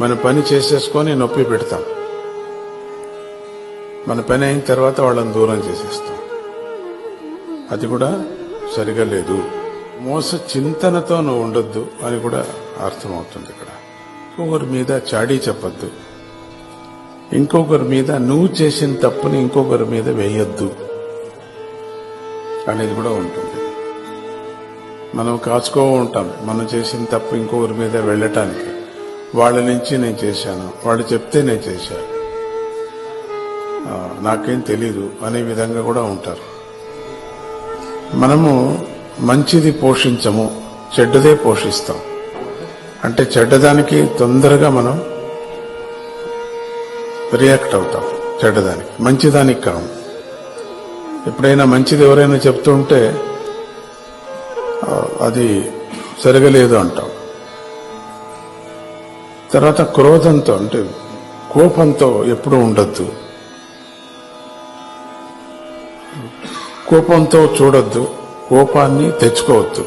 మన పని చేసేసుకొని నొప్పి పెడతాం. మన పని అయిన తర్వాత వాళ్ళని దూరం చేసేస్తాం. అది కూడా సరిగా లేదు. మోస చింతనతో నువ్వు ఉండొద్దు అని కూడా అర్థమవుతుంది ఇక్కడ. ఇంకొకరి మీద చాడీ చెప్పొద్దు. ఇంకొకరి మీద నువ్వు చేసిన తప్పుని ఇంకొకరి మీద వేయొద్దు అనేది కూడా ఉంటుంది. మనం కాచుకో ఉంటాం మనం చేసిన తప్పు ఇంకొకరి మీద వెళ్ళటానికి. వాళ్ళ నుంచి నేను చేశాను, వాళ్ళు చెప్తే నేను చేశాను, నాకేం తెలీదు అనే విధంగా కూడా ఉంటారు. మనము మంచిది పోషించము, చెడ్డదే పోషిస్తాం. అంటే చెడ్డదానికి తొందరగా మనం రియాక్ట్ అవుతాం, చెడ్డదానికి. మంచిదానికి కాము. ఎప్పుడైనా మంచిది ఎవరైనా చెప్తూ ఉంటే అది జరగలేదు అంటాం. తర్వాత క్రోధంతో అంటే కోపంతో ఎప్పుడూ ఉండొద్దు. కోపంతో చూడొద్దు, కోపాన్ని తెచ్చుకోవద్దు.